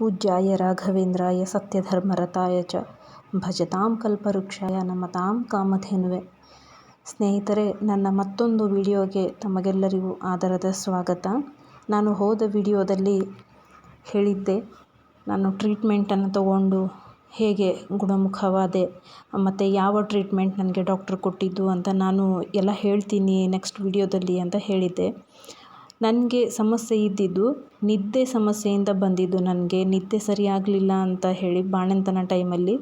ಪೂಜ್ಯಾಯ ರಾಘವೇಂದ್ರಾಯ ಸತ್ಯಧರ್ಮರತಾಯ ಚ ಭಜತಾಂ ಕಲ್ಪವೃಕ್ಷಾಯ ನಮತಾಂ ಕಾಮಧೇನುವೆ. ಸ್ನೇಹಿತರೆ, ನನ್ನ ಮತ್ತೊಂದು ವಿಡಿಯೋಗೆ ತಮಗೆಲ್ಲರಿಗೂ ಆದರದ ಸ್ವಾಗತ. ನಾನು ಹೋದ ವಿಡಿಯೋದಲ್ಲಿ ಹೇಳಿದ್ದೆ, ನಾನು ಟ್ರೀಟ್ಮೆಂಟನ್ನು ತಗೊಂಡು ಹೇಗೆ ಗುಣಮುಖವಾದೆ ಮತ್ತು ಯಾವ ಟ್ರೀಟ್ಮೆಂಟ್ ನನಗೆ ಡಾಕ್ಟ್ರ್ ಕೊಟ್ಟಿದ್ದು ಅಂತ ನಾನು ಎಲ್ಲ ಹೇಳ್ತೀನಿ ನೆಕ್ಸ್ಟ್ ವಿಡಿಯೋದಲ್ಲಿ ಅಂತ ಹೇಳಿದ್ದೆ. ನನಗೆ ಸಮಸ್ಯೆ ಇದ್ದಿದ್ದು ನಿದ್ದೆ ಸಮಸ್ಯೆಯಿಂದ ಬಂದಿದ್ದು. ನನಗೆ ನಿದ್ದೆ ಸರಿಯಾಗಲಿಲ್ಲ ಅಂತ ಹೇಳಿ ಬಾಣಂತನ ಟೈಮಲ್ಲಿ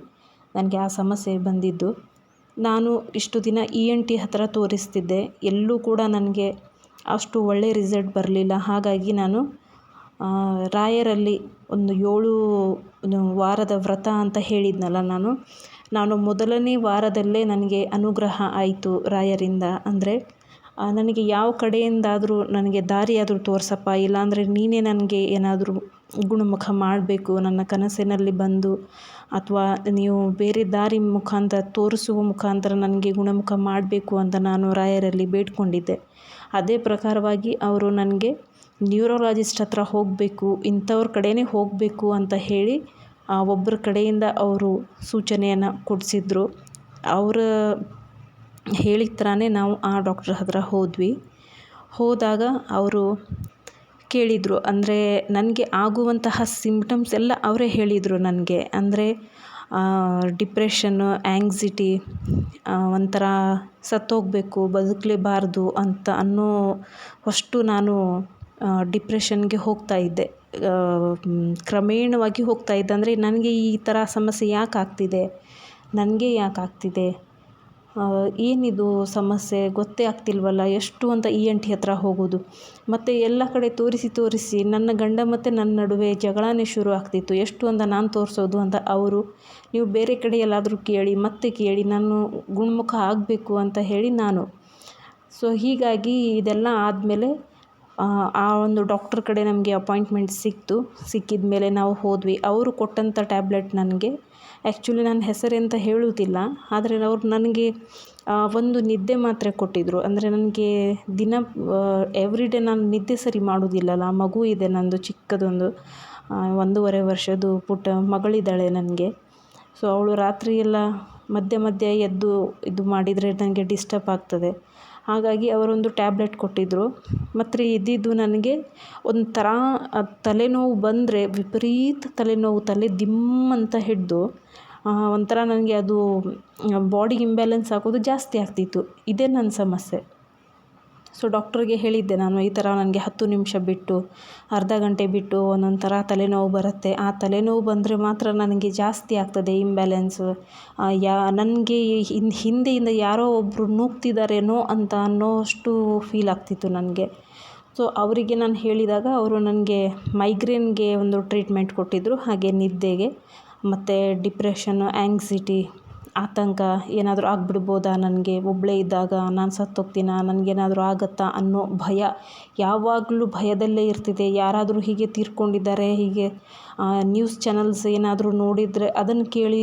ನನಗೆ ಆ ಸಮಸ್ಯೆ ಬಂದಿದ್ದು. ನಾನು ಇಷ್ಟು ದಿನ ENT ಹತ್ತಿರ ತೋರಿಸ್ತಿದ್ದೆ, ಎಲ್ಲೂ ಕೂಡ ನನಗೆ ಅಷ್ಟು ಒಳ್ಳೆಯ ರಿಸಲ್ಟ್ ಬರಲಿಲ್ಲ. ಹಾಗಾಗಿ ನಾನು ರಾಯರಲ್ಲಿ ಒಂದು 7 ವಾರದ ವ್ರತ ಅಂತ ಹೇಳಿದ್ನಲ್ಲ, ನಾನು ಮೊದಲನೇ ವಾರದಲ್ಲೇ ನನಗೆ ಅನುಗ್ರಹ ಆಯಿತು ರಾಯರಿಂದ. ಅಂದರೆ ನನಗೆ ಯಾವ ಕಡೆಯಿಂದಾದರೂ ನನಗೆ ದಾರಿಯಾದರೂ ತೋರಿಸಪ್ಪ, ಇಲ್ಲಾಂದರೆ ನೀನೇ ನನಗೆ ಏನಾದರೂ ಗುಣಮುಖ ಮಾಡಬೇಕು, ನನ್ನ ಕನಸಿನಲ್ಲಿ ಬಂದು ಅಥವಾ ನೀವು ಬೇರೆ ದಾರಿ ಮುಖಾಂತರ ತೋರಿಸುವ ಮುಖಾಂತರ ನನಗೆ ಗುಣಮುಖ ಮಾಡಬೇಕು ಅಂತ ನಾನು ರಾಯರಲ್ಲಿ ಬೇಡ್ಕೊಂಡಿದ್ದೆ. ಅದೇ ಪ್ರಕಾರವಾಗಿ ಅವರು ನನಗೆ ನ್ಯೂರೋಲಾಜಿಸ್ಟ್ ಹತ್ರ ಹೋಗಬೇಕು, ಇಂಥವ್ರ ಕಡೆಯೇ ಹೋಗಬೇಕು ಅಂತ ಹೇಳಿ ಒಬ್ಬರ ಕಡೆಯಿಂದ ಅವರು ಸೂಚನೆಯನ್ನು ಕೊಡಿಸಿದ್ರು. ಅವರ ಹೇಳಿದ ಥರನೇ ನಾವು ಆ ಡಾಕ್ಟ್ರ್ ಹತ್ರ ಹೋದ್ವಿ. ಹೋದಾಗ ಅವರು ಕೇಳಿದರು, ಅಂದರೆ ನನಗೆ ಆಗುವಂತಹ ಸಿಂಪ್ಟಮ್ಸ್ ಎಲ್ಲ ಅವರೇ ಹೇಳಿದರು ನನಗೆ. ಅಂದರೆ ಡಿಪ್ರೆಷನ್ನು, ಆ್ಯಂಗ್ಸಿಟಿ, ಒಂಥರ ಸತ್ತೋಗಬೇಕು, ಬದುಕಲೇಬಾರ್ದು ಅಂತ ಅಷ್ಟು ನಾನು ಡಿಪ್ರೆಷನ್ಗೆ ಹೋಗ್ತಾಯಿದ್ದೆ. ಕ್ರಮೇಣವಾಗಿ ಹೋಗ್ತಾಯಿದ್ದೆ. ಅಂದರೆ ನನಗೆ ಈ ಥರ ಸಮಸ್ಯೆ ಯಾಕೆ ಆಗ್ತಿದೆ, ನನಗೆ ಯಾಕೆ ಆಗ್ತಿದೆ, ಏನಿದು ಸಮಸ್ಯೆ ಗೊತ್ತೇ ಆಗ್ತಿಲ್ವಲ್ಲ, ಎಷ್ಟು ಅಂತ ENT ಹತ್ರ ಹೋಗೋದು. ಮತ್ತು ಎಲ್ಲ ಕಡೆ ತೋರಿಸಿ ನನ್ನ ಗಂಡ ಮತ್ತು ನನ್ನ ನಡುವೆ ಜಗಳನೇ ಶುರು ಆಗ್ತಿತ್ತು. ಎಷ್ಟು ಅಂತ ನಾನು ತೋರಿಸೋದು ಅಂತ ಅವರು, ನೀವು ಬೇರೆ ಕಡೆ ಎಲ್ಲಾದರೂ ಕೇಳಿ ನಾನು ಗುಣಮುಖ ಆಗಬೇಕು ಅಂತ ಹೇಳಿ ನಾನು. ಸೊ ಹೀಗಾಗಿ ಇದೆಲ್ಲ ಆದಮೇಲೆ ಆ ಒಂದು ಡಾಕ್ಟ್ರ್ ಕಡೆ ನಮಗೆ ಅಪಾಯಿಂಟ್ಮೆಂಟ್ ಸಿಕ್ಕಿದ ಮೇಲೆ ನಾವು ಹೋದ್ವಿ. ಅವರು ಕೊಟ್ಟಂಥ ಟ್ಯಾಬ್ಲೆಟ್ ನನಗೆ, ಆ್ಯಕ್ಚುಲಿ ನನ್ನ ಹೆಸರೆಂತ ಹೇಳುವುದಿಲ್ಲ, ಆದರೆ ಅವರು ನನಗೆ ಒಂದು ನಿದ್ದೆ ಮಾತ್ರೆ ಕೊಟ್ಟಿದ್ದರು. ಅಂದರೆ ನನಗೆ ದಿನ ಎವ್ರಿಡೇ ನಾನು ನಿದ್ದೆ ಸರಿ ಮಾಡೋದಿಲ್ಲಲ್ಲ, ಮಗು ಇದೆ ನಂದು, ಚಿಕ್ಕದೊಂದು 1.5 ವರ್ಷದ ಪುಟ್ಟ ಮಗಳಿದ್ದಾಳೆ ನನಗೆ. ಸೊ ಅವಳು ರಾತ್ರಿ ಎಲ್ಲ ಮಧ್ಯೆ ಎದ್ದು ಇದು ಮಾಡಿದರೆ ನನಗೆ ಡಿಸ್ಟರ್ಬ್ ಆಗ್ತದೆ. ಹಾಗಾಗಿ ಅವರೊಂದು ಟ್ಯಾಬ್ಲೆಟ್ ಕೊಟ್ಟಿದ್ದರು. ಮತ್ತು ಇದ್ದಿದ್ದು ನನಗೆ ಒಂಥರ ತಲೆನೋವು ಬಂದರೆ, ವಿಪರೀತ ತಲೆನೋವು, ತಲೆ ದಿಮ್ ಅಂತ ಹಿಡಿದು ಒಂಥರ ನನಗೆ ಅದು ಬಾಡಿ ಇಂಬ್ಯಾಲೆನ್ಸ್ ಆಗೋದು ಜಾಸ್ತಿ ಆಗ್ತಿತ್ತು. ಇದೇ ನನ್ನ ಸಮಸ್ಯೆ. ಸೊ ಡಾಕ್ಟ್ರಿಗೆ ಹೇಳಿದ್ದೆ ನಾನು, ಈ ಥರ ನನಗೆ 10 ನಿಮಿಷ ಬಿಟ್ಟು, ಅರ್ಧ ಗಂಟೆ ಬಿಟ್ಟು ಒಂದೊಂದು ಥರ ತಲೆನೋವು ಬರುತ್ತೆ. ಆ ತಲೆನೋವು ಬಂದರೆ ಮಾತ್ರ ನನಗೆ ಜಾಸ್ತಿ ಆಗ್ತದೆ ಇಂಬ್ಯಾಲೆನ್ಸು. ನನಗೆ ಹಿಂದೆಯಿಂದ ಯಾರೋ ಒಬ್ಬರು ನೂಕ್ತಿದ್ದಾರೇನೋ ಅಂತ ಅನ್ನೋಷ್ಟು ಫೀಲ್ ಆಗ್ತಿತ್ತು ನನಗೆ. ಸೊ ಅವರಿಗೆ ನಾನು ಹೇಳಿದಾಗ ಅವರು ನನಗೆ ಮೈಗ್ರೇನ್ಗೆ ಒಂದು ಟ್ರೀಟ್ಮೆಂಟ್ ಕೊಟ್ಟಿದ್ದರು, ಹಾಗೆ ನಿದ್ದೆಗೆ ಮತ್ತು ಡಿಪ್ರೆಷನ್ನು, ಆ್ಯಂಗ್ಸಿಟಿ, ಆತಂಕ, ಏನಾದರೂ ಆಗಿಬಿಡ್ಬೋದಾ ನನಗೆ, ಒಬ್ಬಳೇ ಇದ್ದಾಗ ನಾನು ಸತ್ತೋಗ್ತೀನಾ, ನನಗೇನಾದರೂ ಆಗುತ್ತಾ ಅನ್ನೋ ಭಯ, ಯಾವಾಗಲೂ ಭಯದಲ್ಲೇ ಇರ್ತಿದೆ. ಯಾರಾದರೂ ಹೀಗೆ ತೀರ್ಕೊಂಡಿದ್ದಾರೆ, ಹೀಗೆ ನ್ಯೂಸ್ ಚಾನಲ್ಸ್ ಏನಾದರೂ ನೋಡಿದರೆ ಅದನ್ನು ಕೇಳಿ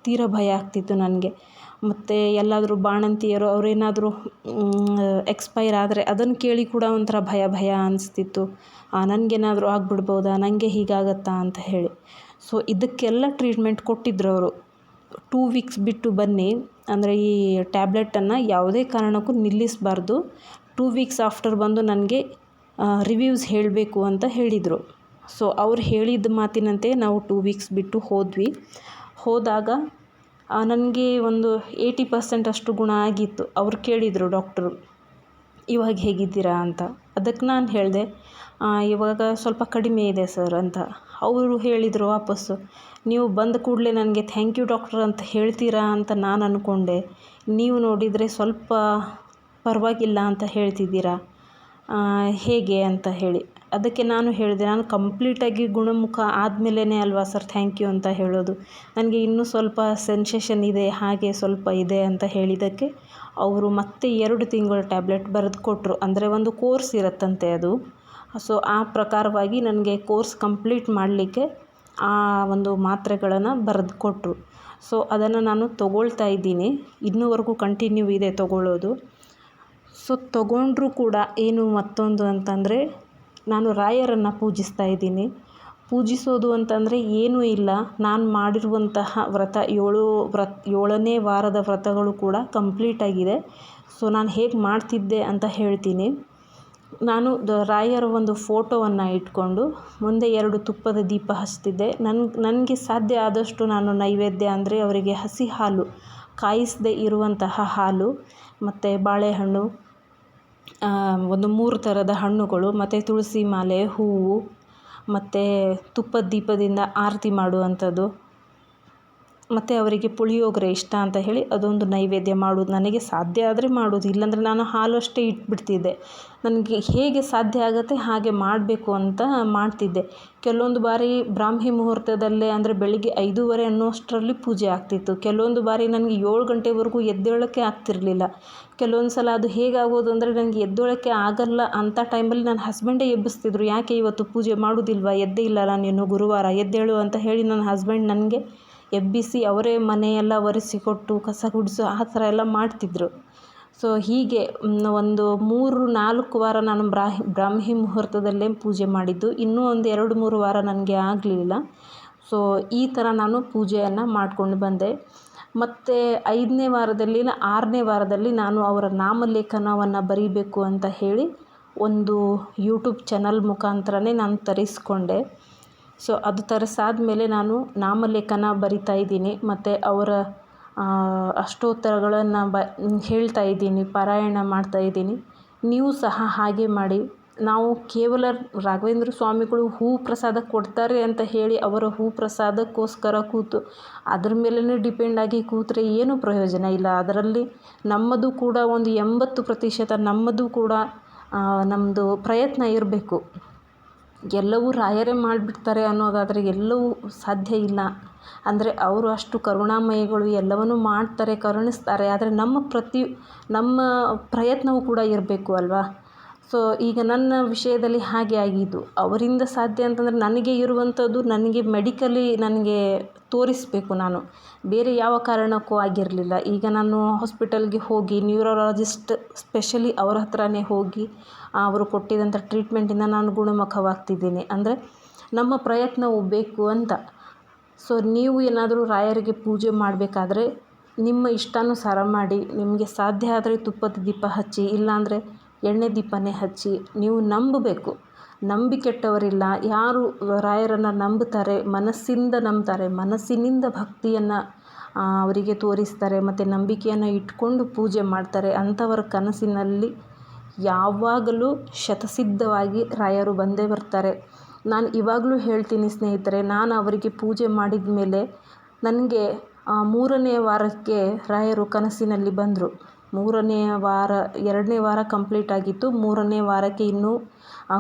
ತೀರಾ ಭಯ ಆಗ್ತಿತ್ತು ನನಗೆ. ಮತ್ತು ಎಲ್ಲಾದರೂ ಬಾಣಂತಿಯರು ಅವರೇನಾದರೂ ಎಕ್ಸ್ಪೈರ್ ಆದರೆ ಅದನ್ನು ಕೇಳಿ ಕೂಡ ಒಂಥರ ಭಯ ಅನಿಸ್ತಿತ್ತು. ನನಗೇನಾದರೂ ಆಗಿಬಿಡ್ಬೋದಾ, ನನಗೆ ಹೀಗಾಗತ್ತಾ ಅಂತ ಹೇಳಿ. ಸೊ ಇದಕ್ಕೆಲ್ಲ ಟ್ರೀಟ್ಮೆಂಟ್ ಕೊಟ್ಟಿದ್ದರು ಅವರು. 2 ವೀಕ್ಸ್ ಬಿಟ್ಟು ಬನ್ನಿ, ಅಂದರೆ ಈ ಟ್ಯಾಬ್ಲೆಟನ್ನು ಯಾವುದೇ ಕಾರಣಕ್ಕೂ ನಿಲ್ಲಿಸಬಾರ್ದು, 2 ವೀಕ್ಸ್ ಆಫ್ಟರ್ ಬಂದು ನನಗೆ ರಿವ್ಯೂಸ್ ಹೇಳಬೇಕು ಅಂತ ಹೇಳಿದರು. ಸೊ ಅವ್ರು ಹೇಳಿದ ಮಾತಿನಂತೆ ನಾವು 2 ವೀಕ್ಸ್ ಬಿಟ್ಟು ಹೋದ್ವಿ. ಹೋದಾಗ ನನಗೆ ಒಂದು 80% ಅಷ್ಟು ಗುಣ ಆಗಿತ್ತು. ಅವ್ರು ಕೇಳಿದರು ಡಾಕ್ಟ್ರು, ಇವಾಗ ಹೇಗಿದ್ದೀರಾ ಅಂತ. ಅದಕ್ಕೆ ನಾನು ಹೇಳಿದೆ, ಇವಾಗ ಸ್ವಲ್ಪ ಕಡಿಮೆ ಇದೆ ಸರ್ ಅಂತ. ಅವರು ಹೇಳಿದರು ವಾಪಸ್ಸು, ನೀವು ಬಂದ ಕೂಡಲೇ ನನಗೆ ಥ್ಯಾಂಕ್ ಯು ಡಾಕ್ಟರ್ ಅಂತ ಹೇಳ್ತೀರಾ ಅಂತ ನಾನು ಅಂದ್ಕೊಂಡೆ, ನೀವು ನೋಡಿದರೆ ಸ್ವಲ್ಪ ಪರವಾಗಿಲ್ಲ ಅಂತ ಹೇಳ್ತಿದ್ದೀರಾ, ಹೇಗೆ ಅಂತ ಹೇಳಿ. ಅದಕ್ಕೆ ನಾನು ಹೇಳಿದೆ, ನಾನು ಕಂಪ್ಲೀಟಾಗಿ ಗುಣಮುಖ ಆದಮೇಲೇ ಅಲ್ವಾ ಸರ್ ಥ್ಯಾಂಕ್ ಯು ಅಂತ ಹೇಳೋದು, ನನಗೆ ಇನ್ನೂ ಸ್ವಲ್ಪ ಸೆನ್ಸೇಷನ್ ಇದೆ, ಹಾಗೆ ಸ್ವಲ್ಪ ಇದೆ ಅಂತ ಹೇಳಿದ್ದಕ್ಕೆ ಅವರು ಮತ್ತೆ 2 ತಿಂಗಳ ಟ್ಯಾಬ್ಲೆಟ್ ಬರೆದು ಕೊಟ್ಟರು. ಅಂದರೆ ಒಂದು ಕೋರ್ಸ್ ಇರುತ್ತಂತೆ ಅದು. ಸೊ ಆ ಪ್ರಕಾರವಾಗಿ ನನಗೆ ಕೋರ್ಸ್ ಕಂಪ್ಲೀಟ್ ಮಾಡಲಿಕ್ಕೆ ಆ ಒಂದು ಮಾತ್ರೆಗಳನ್ನು ಬರೆದು ಕೊಟ್ಟರು. ಸೊ ಅದನ್ನು ನಾನು ತೊಗೊಳ್ತಾ ಇದ್ದೀನಿ, ಇನ್ನೂವರೆಗೂ ಕಂಟಿನ್ಯೂ ಇದೆ ತೊಗೊಳ್ಳೋದು. ಸೊ ತೊಗೊಂಡ್ರೂ ಕೂಡ ಏನು ಮತ್ತೊಂದು ಅಂತಂದರೆ, ನಾನು ರಾಯರನ್ನು ಪೂಜಿಸ್ತಾ ಇದ್ದೀನಿ. ಪೂಜಿಸೋದು ಅಂತಂದರೆ ಏನೂ ಇಲ್ಲ. ನಾನು ಮಾಡಿರುವಂತಹ ವ್ರತ 7ನೇ ವಾರದ ವ್ರತಗಳು ಕೂಡ ಕಂಪ್ಲೀಟಾಗಿದೆ. ಸೊ ನಾನು ಹೇಗೆ ಮಾಡ್ತಿದ್ದೆ ಅಂತ ಹೇಳ್ತೀನಿ. ನಾನು ರಾಯರ ಒಂದು ಫೋಟೋವನ್ನು ಇಟ್ಕೊಂಡು ಮುಂದೆ 2 ತುಪ್ಪದ ದೀಪ ಹಚ್ತಿದ್ದೆ. ನನಗೆ ಸಾಧ್ಯ ಆದಷ್ಟು ನಾನು ನೈವೇದ್ಯ ಅಂದರೆ ಅವರಿಗೆ ಹಸಿ ಹಾಲು, ಕಾಯಿಸದೇ ಇರುವಂತಹ ಹಾಲು ಮತ್ತು ಬಾಳೆಹಣ್ಣು, ಒಂದು 3 ಥರದ ಹಣ್ಣುಗಳು ಮತ್ತು ತುಳಸಿ ಮಾಲೆ, ಹೂವು ಮತ್ತು ತುಪ್ಪದ ದೀಪದಿಂದ ಆರತಿ ಮಾಡುವಂಥದ್ದು, ಮತ್ತು ಅವರಿಗೆ ಪುಳಿಯೋಗರೆ ಇಷ್ಟ ಅಂತ ಹೇಳಿ ಅದೊಂದು ನೈವೇದ್ಯ ಮಾಡೋದು. ನನಗೆ ಸಾಧ್ಯ ಆದರೆ ಮಾಡೋದು, ಇಲ್ಲಾಂದರೆ ನಾನು ಹಾಲು ಅಷ್ಟೇ ಇಟ್ಬಿಡ್ತಿದ್ದೆ. ನನಗೆ ಹೇಗೆ ಸಾಧ್ಯ ಆಗುತ್ತೆ ಹಾಗೆ ಮಾಡಬೇಕು ಅಂತ ಮಾಡ್ತಿದ್ದೆ. ಕೆಲವೊಂದು ಬಾರಿ ಬ್ರಾಹ್ಮಿ ಮುಹೂರ್ತದಲ್ಲೇ ಅಂದರೆ ಬೆಳಿಗ್ಗೆ 5:30 ಅನ್ನೋಷ್ಟರಲ್ಲಿ ಪೂಜೆ ಆಗ್ತಿತ್ತು. ಕೆಲವೊಂದು ಬಾರಿ ನನಗೆ 7 ಗಂಟೆವರೆಗೂ ಎದ್ದೇಳೋಕ್ಕೆ ಆಗ್ತಿರಲಿಲ್ಲ. ಕೆಲವೊಂದು ಸಲ ಅದು ಹೇಗಾಗೋದು ಅಂದರೆ ನನಗೆ ಎದ್ದೇಳೋಕ್ಕೆ ಆಗಲ್ಲ ಅಂತ ಟೈಮಲ್ಲಿ ನನ್ನ ಹಸ್ಬೆಂಡೇ ಎಬ್ಬಿಸ್ತಿದ್ರು. ಯಾಕೆ ಇವತ್ತು ಪೂಜೆ ಮಾಡೋದಿಲ್ವಾ, ಎದ್ದೇ ಇಲ್ಲಲ್ಲ ನೀನು, ಗುರುವಾರ ಎದ್ದೇಳು ಅಂತ ಹೇಳಿ ನನ್ನ ಹಸ್ಬೆಂಡ್ ನನಗೆ ಎಬ್ಬಿಸಿ ಅವರೇ ಮನೆಯೆಲ್ಲ ಒರೆಸಿಕೊಟ್ಟು ಕಸ ಗುಡಿಸು ಆ ಥರ ಎಲ್ಲ ಮಾಡ್ತಿದ್ರು. ಸೊ ಹೀಗೆ ಒಂದು 3-4 ವಾರ ನಾನು ಬ್ರಾಹ್ಮಿ ಮುಹೂರ್ತದಲ್ಲೇ ಪೂಜೆ ಮಾಡಿದ್ದು. ಇನ್ನೂ ಒಂದು 2-3 ವಾರ ನನಗೆ ಆಗಲಿಲ್ಲ. ಸೊ ಈ ಥರ ನಾನು ಪೂಜೆಯನ್ನು ಮಾಡ್ಕೊಂಡು ಬಂದೆ. ಮತ್ತು 5ನೇ ವಾರದಲ್ಲಿ 6ನೇ ವಾರದಲ್ಲಿ ನಾನು ಅವರ ನಾಮಲೇಖನವನ್ನು ಬರೀಬೇಕು ಅಂತ ಹೇಳಿ ಒಂದು ಯೂಟ್ಯೂಬ್ ಚಾನಲ್ ಮುಖಾಂತರನೇ ನಾನು ತರಿಸ್ಕೊಂಡೆ. ಸೊ ಅದು ತರಿಸಾದ್ಮೇಲೆ ನಾನು ನಾಮಲೇಖನ ಬರಿತಾ ಇದ್ದೀನಿ ಮತ್ತು ಅವರ ಅಷ್ಟೋತ್ತರಗಳನ್ನು ಹೇಳ್ತಾ ಇದ್ದೀನಿ, ಪಾರಾಯಣ ಮಾಡ್ತಾ ಇದ್ದೀನಿ. ನೀವು ಸಹ ಹಾಗೆ ಮಾಡಿ. ನಾವು ಕೇವಲ ರಾಘವೇಂದ್ರ ಸ್ವಾಮಿಗಳು ಹೂ ಪ್ರಸಾದ ಕೊಡ್ತಾರೆ ಅಂತ ಹೇಳಿ ಅವರ ಹೂ ಪ್ರಸಾದಕ್ಕೋಸ್ಕರ ಕೂತು ಅದ್ರ ಮೇಲೇ ಡಿಪೆಂಡ್ ಆಗಿ ಕೂತ್ರೆ ಏನೂ ಪ್ರಯೋಜನ ಇಲ್ಲ. ಅದರಲ್ಲಿ ನಮ್ಮದು ಕೂಡ ಒಂದು 80% ನಮ್ಮದು ಕೂಡ ನಮ್ಮದು ಪ್ರಯತ್ನ ಇರಬೇಕು. ಎಲ್ಲವೂ ರಾಯರೇ ಮಾಡಿಬಿಡ್ತಾರೆ ಅನ್ನೋದಾದರೆ ಎಲ್ಲವೂ ಸಾಧ್ಯ ಇಲ್ಲ. ಅಂದರೆ ಅವರು ಅಷ್ಟು ಕರುಣಾಮಯಿಗಳು, ಎಲ್ಲವನ್ನೂ ಮಾಡ್ತಾರೆ, ಕರುಣಿಸ್ತಾರೆ. ಆದರೆ ನಮ್ಮ ಪ್ರಯತ್ನವೂ ಕೂಡ ಇರಬೇಕು ಅಲ್ವಾ. ಸೊ ಈಗ ನನ್ನ ವಿಷಯದಲ್ಲಿ ಹಾಗೆ ಆಗಿದ್ದು. ಅವರಿಂದ ಸಾಧ್ಯ ಅಂತಂದರೆ ನನಗೆ ಇರುವಂಥದ್ದು ನನಗೆ ಮೆಡಿಕಲಿ ನನಗೆ ತೋರಿಸಬೇಕು, ನಾನು ಬೇರೆ ಯಾವ ಕಾರಣಕ್ಕೂ ಆಗಿರಲಿಲ್ಲ. ಈಗ ನಾನು ಹಾಸ್ಪಿಟಲ್ಗೆ ಹೋಗಿ ನ್ಯೂರಾಲಜಿಸ್ಟ್ ಸ್ಪೆಷಲಿ ಅವ್ರ ಹತ್ರನೇ ಹೋಗಿ ಅವರು ಕೊಟ್ಟಿದ್ದಂಥ ಟ್ರೀಟ್ಮೆಂಟಿಂದ ನಾನು ಗುಣಮುಖವಾಗ್ತಿದ್ದೀನಿ. ಅಂದರೆ ನಮ್ಮ ಪ್ರಯತ್ನವು ಬೇಕು ಅಂತ. ಸೊ ನೀವು ಏನಾದರೂ ರಾಯರಿಗೆ ಪೂಜೆ ಮಾಡಬೇಕಾದ್ರೆ ನಿಮ್ಮ ಇಷ್ಟಾನುಸಾರ ಮಾಡಿ. ನಿಮಗೆ ಸಾಧ್ಯ ಆದರೆ ತುಪ್ಪದ ದೀಪ ಹಚ್ಚಿ, ಇಲ್ಲಾಂದರೆ ಎಣ್ಣೆ ದೀಪನೇ ಹಚ್ಚಿ. ನೀವು ನಂಬಬೇಕು, ನಂಬಿಕೆಟ್ಟವರಿಲ್ಲ. ಯಾರು ರಾಯರನ್ನು ನಂಬುತ್ತಾರೆ, ಮನಸ್ಸಿಂದ ನಂಬ್ತಾರೆ, ಮನಸ್ಸಿನಿಂದ ಭಕ್ತಿಯನ್ನು ಅವರಿಗೆ ತೋರಿಸ್ತಾರೆ ಮತ್ತು ನಂಬಿಕೆಯನ್ನು ಇಟ್ಕೊಂಡು ಪೂಜೆ ಮಾಡ್ತಾರೆ, ಅಂಥವರ ಕನಸಿನಲ್ಲಿ ಯಾವಾಗಲೂ ಶತಸಿದ್ಧವಾಗಿ ರಾಯರು ಬಂದೇ ಬರ್ತಾರೆ. ನಾನು ಇವಾಗಲೂ ಹೇಳ್ತೀನಿ ಸ್ನೇಹಿತರೆ, ನಾನು ಅವರಿಗೆ ಪೂಜೆ ಮಾಡಿದ ಮೇಲೆ ನನಗೆ 3ನೇ ವಾರಕ್ಕೆ ರಾಯರು ಕನಸಿನಲ್ಲಿ ಬಂದರು. 3ನೇ ವಾರ 2ನೇ ವಾರ ಕಂಪ್ಲೀಟ್ ಆಗಿತ್ತು. 3ನೇ ವಾರಕ್ಕೆ ಇನ್ನೂ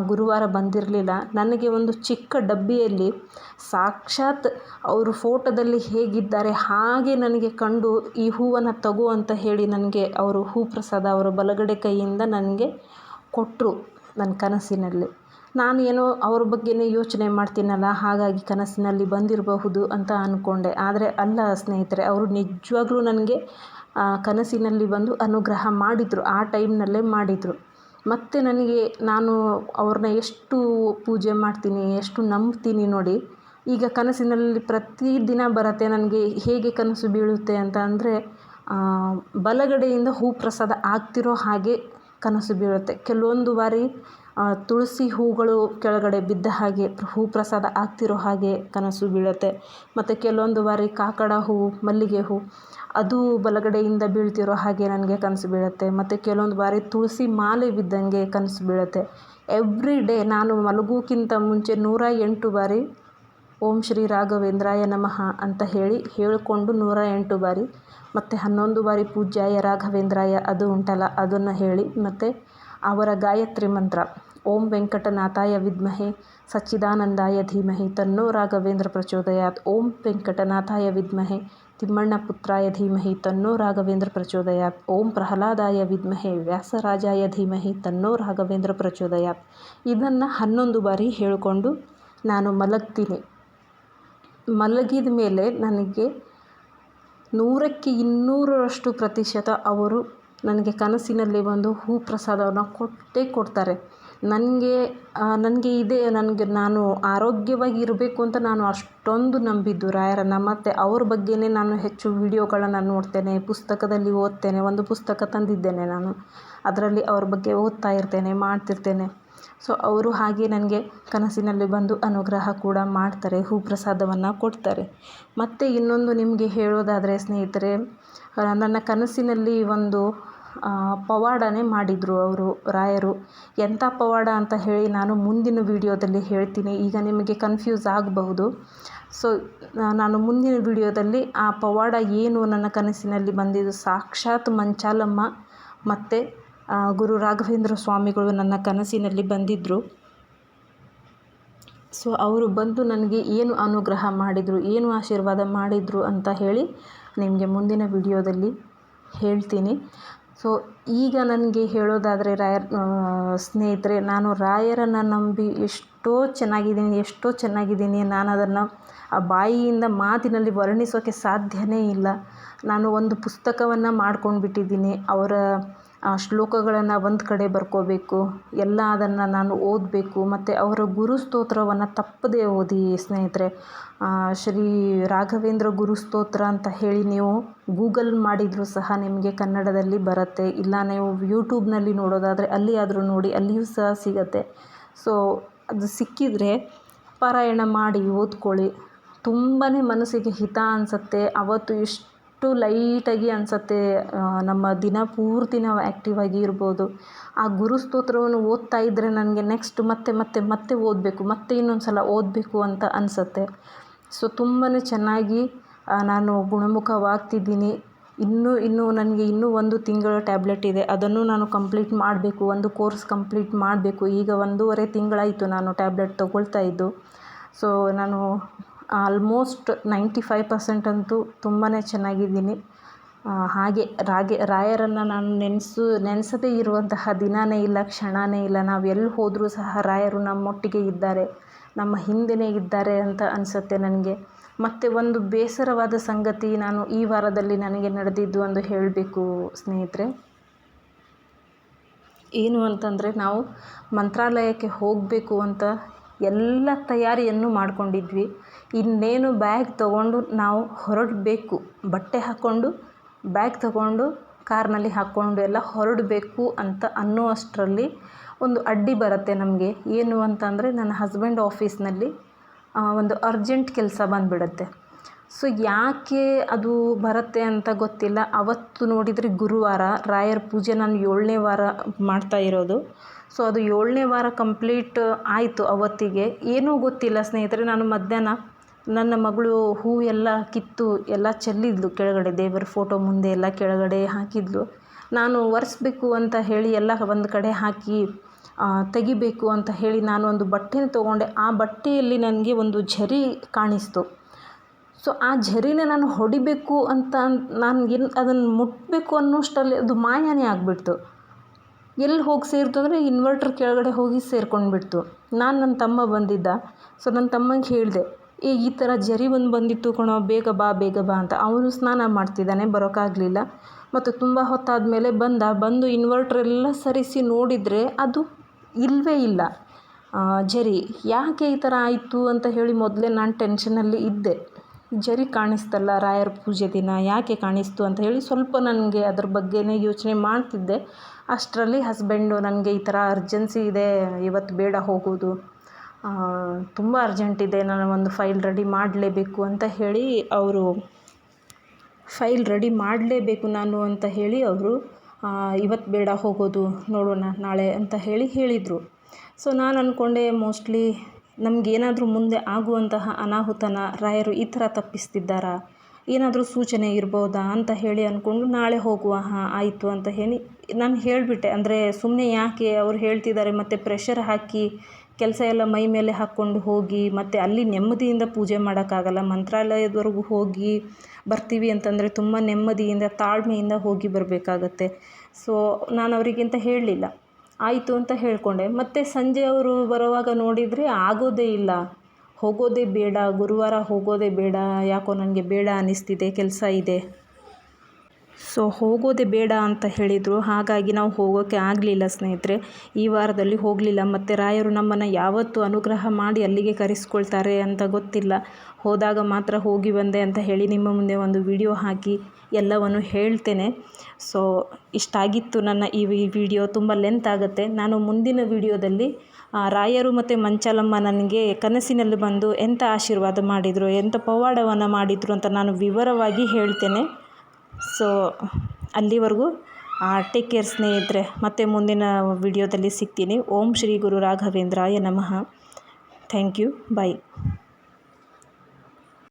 ಗುರುವಾರ ಬಂದಿರಲಿಲ್ಲ. ನನಗೆ ಒಂದು ಚಿಕ್ಕ ಡಬ್ಬಿಯಲ್ಲಿ ಸಾಕ್ಷಾತ್ ಅವರು ಫೋಟೋದಲ್ಲಿ ಹೇಗಿದ್ದಾರೆ ಹಾಗೆ ನನಗೆ ಕಂಡು ಈ ಹೂವನ್ನು ತಗೋ ಅಂತ ಹೇಳಿ ನನಗೆ ಅವರು ಹೂ ಪ್ರಸಾದ ಅವರ ಬಲಗಡೆ ಕೈಯಿಂದ ನನಗೆ ಕೊಟ್ಟರು ನನ್ನ ಕನಸಿನಲ್ಲಿ. ನಾನು ಏನೋ ಅವ್ರ ಬಗ್ಗೆನೇ ಯೋಚನೆ ಮಾಡ್ತೀನಲ್ಲ, ಹಾಗಾಗಿ ಕನಸಿನಲ್ಲಿ ಬಂದಿರಬಹುದು ಅಂತ ಅಂದ್ಕೊಂಡೆ. ಆದರೆ ಅಲ್ಲ ಸ್ನೇಹಿತರೆ, ಅವರು ನಿಜವಾಗ್ಲೂ ನನಗೆ ಕನಸಿನಲ್ಲಿ ಬಂದು ಅನುಗ್ರಹ ಮಾಡಿದರು. ಆ ಟೈಮ್ನಲ್ಲೇ ಮಾಡಿದರು. ಮತ್ತು ನಾನು ಅವ್ರನ್ನ ಎಷ್ಟು ಪೂಜೆ ಮಾಡ್ತೀನಿ, ಎಷ್ಟು ನಂಬ್ತೀನಿ ನೋಡಿ. ಈಗ ಕನಸಿನಲ್ಲಿ ಪ್ರತಿದಿನ ಬರುತ್ತೆ. ನನಗೆ ಹೇಗೆ ಕನಸು ಬೀಳುತ್ತೆ ಅಂತ ಅಂದರೆ ಬಲಗಡೆಯಿಂದ ಹೂ ಪ್ರಸಾದ ಆಗ್ತಿರೋ ಹಾಗೆ ಕನಸು ಬೀಳುತ್ತೆ. ಕೆಲವೊಂದು ಬಾರಿ ತುಳಸಿ ಹೂಗಳು ಕೆಳಗಡೆ ಬಿದ್ದ ಹಾಗೆ ಹೂ ಪ್ರಸಾದ ಆಗ್ತಿರೋ ಹಾಗೆ ಕನಸು ಬೀಳುತ್ತೆ. ಮತ್ತು ಕೆಲವೊಂದು ಬಾರಿ ಕಾಕಡ ಹೂವು, ಮಲ್ಲಿಗೆ ಹೂ ಅದು ಬಲಗಡೆಯಿಂದ ಬೀಳ್ತಿರೋ ಹಾಗೆ ನನಗೆ ಕನಸು ಬೀಳುತ್ತೆ. ಮತ್ತು ಕೆಲವೊಂದು ಬಾರಿ ತುಳಸಿ ಮಾಲೆ ಬಿದ್ದಂಗೆ ಕನಸು ಬೀಳುತ್ತೆ. ಎವ್ರಿ ಡೇ ನಾನು ಮಲಗೋಕ್ಕಿಂತ ಮುಂಚೆ 108 ಬಾರಿ ಓಂ ಶ್ರೀ ರಾಘವೇಂದ್ರಾಯ ನಮಃ ಅಂತ ಹೇಳಿಕೊಂಡು 108 ಬಾರಿ, ಮತ್ತು 11 ಬಾರಿ ಪೂಜ್ಯಾಯ ರಾಘವೇಂದ್ರಾಯ ಅದು ಉಂಟಲ್ಲ ಅದನ್ನು ಹೇಳಿ, ಮತ್ತು ಅವರ ಗಾಯತ್ರಿ ಮಂತ್ರ ಓಂ ವೆಂಕಟನಾಥಾಯ ವಿದ್ಮಹೆ ಸಚ್ಚಿದಾನಂದಾಯ ಧೀಮಹಿ ತನ್ನೋ ರಾಘವೇಂದ್ರ ಪ್ರಚೋದಯಾತ್. ಓಂ ವೆಂಕಟನಾಥಾಯ ವಿದ್ಮಹೆ ತಿಮ್ಮಣ್ಣ ಪುತ್ರಾಯ ಧೀಮಹಿ ತನ್ನೋ ರಾಘವೇಂದ್ರ ಪ್ರಚೋದಯಾತ್. ಓಂ ಪ್ರಹ್ಲಾದಾಯ ವಿದ್ಮಹೆ ವ್ಯಾಸರಾಜಾಯ ಧೀಮಹಿ ತನ್ನೋ ರಾಘವೇಂದ್ರ ಪ್ರಚೋದಯಾತ್. ಇದನ್ನು 11 ಬಾರಿ ಹೇಳಿಕೊಂಡು ನಾನು ಮಲಗ್ತೀನಿ. ಮಲಗಿದ ಮೇಲೆ ನನಗೆ 100ಕ್ಕೆ 200% ಅವರು ನನಗೆ ಕನಸಿನಲ್ಲಿ ಬಂದು ಹೂ ಪ್ರಸಾದವನ್ನು ಕೊಟ್ಟೇ ಕೊಡ್ತಾರೆ. ನನಗೆ ನಾನು ಆರೋಗ್ಯವಾಗಿ ಇರಬೇಕು ಅಂತ ನಾನು ಅಷ್ಟೊಂದು ನಂಬಿದ್ದು ರಾಯರನ್ನು. ಮತ್ತು ಅವ್ರ ಬಗ್ಗೆನೇ ನಾನು ಹೆಚ್ಚು ವಿಡಿಯೋಗಳನ್ನು ನೋಡ್ತೇನೆ, ಪುಸ್ತಕದಲ್ಲಿ ಓದ್ತೇನೆ. ಒಂದು ಪುಸ್ತಕ ತಂದಿದ್ದೇನೆ ನಾನು, ಅದರಲ್ಲಿ ಅವ್ರ ಬಗ್ಗೆ ಓದ್ತಾ ಇರ್ತೇನೆ, ಮಾಡ್ತಿರ್ತೇನೆ. ಸೊ ಅವರು ಹಾಗೆ ನನಗೆ ಕನಸಿನಲ್ಲಿ ಬಂದು ಅನುಗ್ರಹ ಕೂಡ ಮಾಡ್ತಾರೆ, ಹೂಪ್ರಸಾದವನ್ನು ಕೊಡ್ತಾರೆ. ಮತ್ತು ಇನ್ನೊಂದು ನಿಮಗೆ ಹೇಳೋದಾದರೆ ಸ್ನೇಹಿತರೆ, ನನ್ನ ಕನಸಿನಲ್ಲಿ ಒಂದು ಪವಾಡನೇ ಮಾಡಿದರು ಅವರು ರಾಯರು. ಎಂಥ ಪವಾಡ ಅಂತ ಹೇಳಿ ನಾನು ಮುಂದಿನ ವಿಡಿಯೋದಲ್ಲಿ ಹೇಳ್ತೀನಿ. ಈಗ ನಿಮಗೆ ಕನ್ಫ್ಯೂಸ್ ಆಗಬಹುದು. ಸೊ ನಾನು ಮುಂದಿನ ವಿಡಿಯೋದಲ್ಲಿ ಆ ಪವಾಡ ಏನು ನನ್ನ ಕನಸಿನಲ್ಲಿ ಬಂದಿದ್ದು, ಸಾಕ್ಷಾತ್ ಮಂಚಾಲಮ್ಮ ಮತ್ತು ಗುರು ರಾಘವೇಂದ್ರ ಸ್ವಾಮಿಗಳು ನನ್ನ ಕನಸಿನಲ್ಲಿ ಬಂದಿದ್ದರು. ಸೊ ಅವರು ಬಂದು ನನಗೆ ಏನು ಅನುಗ್ರಹ ಮಾಡಿದರು, ಏನು ಆಶೀರ್ವಾದ ಮಾಡಿದರು ಅಂತ ಹೇಳಿ ನಿಮಗೆ ಮುಂದಿನ ವಿಡಿಯೋದಲ್ಲಿ ಹೇಳ್ತೀನಿ. ಸೊ ಈಗ ನನಗೆ ಹೇಳೋದಾದರೆ ಸ್ನೇಹಿತರೆ, ನಾನು ರಾಯರನ್ನು ನಂಬಿ ಎಷ್ಟೋ ಚೆನ್ನಾಗಿದ್ದೀನಿ. ನಾನು ಅದನ್ನು ಆ ಬಾಯಿಯಿಂದ ಮಾತಿನಲ್ಲಿ ವರ್ಣಿಸೋಕ್ಕೆ ಸಾಧ್ಯವೇ ಇಲ್ಲ. ನಾನು ಒಂದು ಪುಸ್ತಕವನ್ನು ಮಾಡ್ಕೊಂಡು ಬಿಟ್ಟಿದ್ದೀನಿ. ಅವರ ಶ್ಲೋಕಗಳನ್ನು ಒಂದು ಕಡೆ ಬರ್ಕೋಬೇಕು, ಎಲ್ಲ ಅದನ್ನು ನಾನು ಓದಬೇಕು. ಮತ್ತು ಅವರ ಗುರು ಸ್ತೋತ್ರವನ್ನು ತಪ್ಪದೇ ಓದಿ ಸ್ನೇಹಿತರೆ. ಶ್ರೀ ರಾಘವೇಂದ್ರ ಗುರು ಸ್ತೋತ್ರ ಅಂತ ಹೇಳಿ ನೀವು ಗೂಗಲ್ ಮಾಡಿದರೂ ಸಹ ನಿಮಗೆ ಕನ್ನಡದಲ್ಲಿ ಬರುತ್ತೆ. ಇಲ್ಲ ನೀವು ಯೂಟ್ಯೂಬ್ನಲ್ಲಿ ನೋಡೋದಾದರೆ ಅಲ್ಲಿಯಾದರೂ ನೋಡಿ, ಅಲ್ಲಿಯೂ ಸಹ ಸಿಗುತ್ತೆ. ಸೊ ಅದು ಸಿಕ್ಕಿದರೆ ಪಾರಾಯಣ ಮಾಡಿ ಓದ್ಕೊಳ್ಳಿ. ತುಂಬಾ ಮನಸ್ಸಿಗೆ ಹಿತ ಅನಿಸುತ್ತೆ. ಅವತ್ತು ಎಷ್ಟು ಲೈಟಾಗಿ ಅನಿಸುತ್ತೆ. ನಮ್ಮ ದಿನ ಪೂರ್ತಿ ನಾವು ಆ್ಯಕ್ಟಿವ್ ಆಗಿ ಇರ್ಬೋದು. ಆ ಗುರು ಸ್ತೋತ್ರವನ್ನು ಓದ್ತಾ ಇದ್ದರೆ ನನಗೆ ನೆಕ್ಸ್ಟ್ ಮತ್ತೆ ಓದಬೇಕು, ಮತ್ತೆ ಇನ್ನೊಂದು ಸಲ ಓದಬೇಕು ಅಂತ ಅನಿಸುತ್ತೆ. ಸೊ ತುಂಬಾ ಚೆನ್ನಾಗಿ ನಾನು ಗುಣಮುಖವಾಗ್ತಿದ್ದೀನಿ. ಇನ್ನೂ ನನಗೆ ಒಂದು ತಿಂಗಳ ಟ್ಯಾಬ್ಲೆಟ್ ಇದೆ, ಅದನ್ನು ನಾನು ಕಂಪ್ಲೀಟ್ ಮಾಡಬೇಕು. ಒಂದು ಕೋರ್ಸ್ ಕಂಪ್ಲೀಟ್ ಮಾಡಬೇಕು. ಈಗ 1.5 ತಿಂಗಳಾಯಿತು ನಾನು ಟ್ಯಾಬ್ಲೆಟ್ ತೊಗೊಳ್ತಾ ಇದ್ದು. ಸೊ ನಾನು ಆಲ್ಮೋಸ್ಟ್ 95% ಅಂತೂ ತುಂಬಾ ಚೆನ್ನಾಗಿದ್ದೀನಿ. ಹಾಗೆ ರಾಯರನ್ನು ನಾನು ನೆನೆಸದೇ ಇರುವಂತಹ ದಿನವೇ ಇಲ್ಲ, ಕ್ಷಣವೇ ಇಲ್ಲ. ನಾವು ಎಲ್ಲಿ ಹೋದರೂ ಸಹ ರಾಯರು ನಮ್ಮೊಟ್ಟಿಗೆ ಇದ್ದಾರೆ, ನಮ್ಮ ಹಿಂದೆಯೇ ಇದ್ದಾರೆ ಅಂತ ಅನಿಸುತ್ತೆ ನನಗೆ. ಮತ್ತು ಒಂದು ಬೇಸರವಾದ ಸಂಗತಿ ನಾನು ಈ ವಾರದಲ್ಲಿ ನನಗೆ ನಡೆದಿದ್ದು ಒಂದು ಹೇಳಬೇಕು ಸ್ನೇಹಿತರೆ. ಏನು ಅಂತಂದರೆ, ನಾವು ಮಂತ್ರಾಲಯಕ್ಕೆ ಹೋಗಬೇಕು ಅಂತ ಎಲ್ಲ ತಯಾರಿಯನ್ನು ಮಾಡ್ಕೊಂಡಿದ್ವಿ. ಇನ್ನೇನು ಬ್ಯಾಗ್ ತೊಗೊಂಡು ನಾವು ಹೊರಡಬೇಕು, ಬಟ್ಟೆ ಹಾಕ್ಕೊಂಡು ಬ್ಯಾಗ್ ತೊಗೊಂಡು ಕಾರ್ನಲ್ಲಿ ಹಾಕ್ಕೊಂಡು ಎಲ್ಲ ಹೊರಡಬೇಕು ಅಂತ ಅನ್ನುವಷ್ಟರಲ್ಲಿ ಒಂದು ಅಡ್ಡಿ ಬರುತ್ತೆ ನಮಗೆ. ಏನು ಅಂತಂದರೆ, ನನ್ನ ಹಸ್ಬೆಂಡ್ ಆಫೀಸ್ನಲ್ಲಿ ಒಂದು ಅರ್ಜೆಂಟ್ ಕೆಲಸ ಬಂದುಬಿಡುತ್ತೆ. ಸೊ ಯಾಕೆ ಅದು ಬರುತ್ತೆ ಅಂತ ಗೊತ್ತಿಲ್ಲ. ಅವತ್ತು ನೋಡಿದರೆ ಗುರುವಾರ, ರಾಯರ ಪೂಜೆ ನಾನು 7ನೇ ವಾರ ಮಾಡ್ತಾ ಇರೋದು. ಸೊ ಅದು 7ನೇ ವಾರ ಕಂಪ್ಲೀಟ್ ಆಯಿತು ಅವತ್ತಿಗೆ. ಏನೂ ಗೊತ್ತಿಲ್ಲ ಸ್ನೇಹಿತರೆ. ನಾನು ಮಧ್ಯಾಹ್ನ ನನ್ನ ಮಗಳು ಹೂ ಎಲ್ಲ ಕಿತ್ತು ಎಲ್ಲ ಚೆಲ್ಲಿದ್ಲು ಕೆಳಗಡೆ, ದೇವರ ಫೋಟೋ ಮುಂದೆ ಎಲ್ಲ ಕೆಳಗಡೆ ಹಾಕಿದ್ಲು. ನಾನು ಒರೆಸ್ಬೇಕು ಅಂತ ಹೇಳಿ ಎಲ್ಲ ಒಂದು ಕಡೆ ಹಾಕಿ ತೆಗಿಬೇಕು ಅಂತ ಹೇಳಿ ನಾನು ಒಂದು ಬಟ್ಟೆನ ತೊಗೊಂಡೆ. ಆ ಬಟ್ಟೆಯಲ್ಲಿ ನನಗೆ ಒಂದು ಝರಿ ಕಾಣಿಸ್ತು. ಸೊ ಆ ಝರಿನ ನಾನು ಹೊಡಿಬೇಕು ಅಂತ ಅದನ್ನು ಮುಟ್ಟಬೇಕು ಅನ್ನೋಷ್ಟರಲ್ಲಿ ಅದು ಮಾಯನೇ ಆಗಿಬಿಡ್ತು. ಎಲ್ಲಿ ಹೋಗಿ ಸೇರಿತು ಅಂದರೆ ಇನ್ವರ್ಟ್ರ್ ಕೆಳಗಡೆ ಹೋಗಿ ಸೇರ್ಕೊಂಡ್ಬಿಡ್ತು. ನನ್ನ ತಮ್ಮ ಬಂದಿದ್ದ. ಸೊ ನನ್ನ ತಮ್ಮಂಗೆ ಹೇಳಿದೆ, ಈ ಥರ ಝರಿ ಒಂದು ಬಂದಿತ್ತು ಕಣೋ, ಬೇಗ ಬಾ ಅಂತ. ಅವನು ಸ್ನಾನ ಮಾಡ್ತಿದ್ದಾನೆ, ಬರೋಕ್ಕಾಗಲಿಲ್ಲ. ಮತ್ತು ತುಂಬ ಹೊತ್ತಾದಮೇಲೆ ಬಂದು ಇನ್ವರ್ಟ್ರೆಲ್ಲ ಸರಿಸಿ ನೋಡಿದರೆ ಅದು ಇಲ್ಲವೇ ಇಲ್ಲ ಝರಿ. ಯಾಕೆ ಈ ಥರ ಆಯಿತು ಅಂತ ಹೇಳಿ ಮೊದಲೇ ನಾನು ಟೆನ್ಷನಲ್ಲಿ ಇದ್ದೆ. ಝರಿ ಕಾಣಿಸ್ತಲ್ಲ ರಾಯರ ಪೂಜೆ ದಿನ, ಯಾಕೆ ಕಾಣಿಸ್ತು ಅಂತ ಹೇಳಿ ಸ್ವಲ್ಪ ನನಗೆ ಅದ್ರ ಬಗ್ಗೆನೇ ಯೋಚನೆ ಮಾಡ್ತಿದ್ದೆ. ಅಷ್ಟರಲ್ಲಿ ಹಸ್ಬೆಂಡು ನನಗೆ ಈ ಥರ ಅರ್ಜೆನ್ಸಿ ಇದೆ, ಇವತ್ತು ಬೇಡ ಹೋಗೋದು, ತುಂಬ ಅರ್ಜೆಂಟ್ ಇದೆ, ನಾನು ಒಂದು ಫೈಲ್ ರೆಡಿ ಮಾಡಲೇಬೇಕು ಅಂತ ಹೇಳಿ ಅವರು ಇವತ್ತು ಬೇಡ ಹೋಗೋದು, ನೋಡೋಣ ನಾಳೆ ಅಂತ ಹೇಳಿದರು. ಸೊ ನಾನು ಅಂದ್ಕೊಂಡೆ, ಮೋಸ್ಟ್ಲಿ ನಮಗೇನಾದರೂ ಮುಂದೆ ಆಗುವಂತಹ ಅನಾಹುತನ ರಾಯರು ಈ ಥರ ತಪ್ಪಿಸ್ತಿದ್ದಾರಾ, ಏನಾದರೂ ಸೂಚನೆ ಇರ್ಬೋದಾ ಅಂತ ಹೇಳಿ ಅಂದ್ಕೊಂಡು ನಾಳೆ ಹೋಗುವ, ಆಯಿತು ಅಂತ ಹೇಳಿ ನಾನು ಹೇಳಿಬಿಟ್ಟೆ. ಅಂದರೆ ಸುಮ್ಮನೆ ಯಾಕೆ ಅವ್ರು ಹೇಳ್ತಿದ್ದಾರೆ ಮತ್ತು ಪ್ರೆಷರ್ ಹಾಕಿ ಕೆಲಸ ಎಲ್ಲ ಮೈ ಮೇಲೆ ಹಾಕ್ಕೊಂಡು ಹೋಗಿ ಮತ್ತು ಅಲ್ಲಿ ನೆಮ್ಮದಿಯಿಂದ ಪೂಜೆ ಮಾಡೋಕ್ಕಾಗಲ್ಲ. ಮಂತ್ರಾಲಯದವರೆಗೂ ಹೋಗಿ ಬರ್ತೀವಿ ಅಂತಂದರೆ ತುಂಬ ನೆಮ್ಮದಿಯಿಂದ ತಾಳ್ಮೆಯಿಂದ ಹೋಗಿ ಬರಬೇಕಾಗತ್ತೆ. ಸೊ ನಾನು ಅವರಿಗಿಂತ ಹೇಳಲಿಲ್ಲ, ಆಯಿತು ಅಂತ ಹೇಳಿಕೊಂಡೆ. ಮತ್ತು ಸಂಜೆ ಅವರು ಬರೋವಾಗ ನೋಡಿದರೆ ಆಗೋದೇ ಇಲ್ಲ, ಹೋಗೋದೇ ಬೇಡ, ಗುರುವಾರ ಹೋಗೋದೇ ಬೇಡ, ಯಾಕೋ ನನಗೆ ಬೇಡ ಅನ್ನಿಸ್ತಿದೆ, ಕೆಲಸ ಇದೆ. ಸೊ ಹೋಗೋದೇ ಬೇಡ ಅಂತ ಹೇಳಿದರು. ಹಾಗಾಗಿ ನಾವು ಹೋಗೋಕ್ಕೆ ಆಗಲಿಲ್ಲ ಸ್ನೇಹಿತರೆ. ಈ ವಾರದಲ್ಲಿ ಹೋಗಲಿಲ್ಲ. ಮತ್ತು ರಾಯರು ನಮ್ಮನ್ನು ಯಾವತ್ತು ಅನುಗ್ರಹ ಮಾಡಿ ಅಲ್ಲಿಗೆ ಕರೆಸ್ಕೊಳ್ತಾರೆ ಅಂತ ಗೊತ್ತಿಲ್ಲ. ಹೋದಾಗ ಮಾತ್ರ ಹೋಗಿ ಬಂದೆ ಅಂತ ಹೇಳಿ ನಿಮ್ಮ ಮುಂದೆ ಒಂದು ವಿಡಿಯೋ ಹಾಕಿ ಎಲ್ಲವನ್ನು ಹೇಳ್ತೇನೆ. ಸೊ ಇಷ್ಟಾಗಿತ್ತು ನನ್ನ ಈ ವಿಡಿಯೋ. ತುಂಬ ಲೆಂತ್ ಆಗುತ್ತೆ. ನಾನು ಮುಂದಿನ ವಿಡಿಯೋದಲ್ಲಿ ರಾಯರು ಮತ್ತು ಮಂಚಾಲಮ್ಮ ನನಗೆ ಕನಸಿನಲ್ಲಿ ಬಂದು ಎಂಥ ಆಶೀರ್ವಾದ ಮಾಡಿದರು, ಎಂಥ ಪವಾಡವನ್ನು ಮಾಡಿದರು ಅಂತ ನಾನು ವಿವರವಾಗಿ ಹೇಳ್ತೇನೆ. ಸೊ ಅಲ್ಲಿವರೆಗೂ ಟೇಕ್ ಕೇರ್ ಸ್ನೇಹಿತರೆ. ಮತ್ತೆ ಮುಂದಿನ ವಿಡಿಯೋದಲ್ಲಿ ಸಿಗ್ತೀನಿ. ಓಂ ಶ್ರೀ ಗುರು ರಾಘವೇಂದ್ರಾಯ ನಮಃ. Thank you. ಬಾಯ್.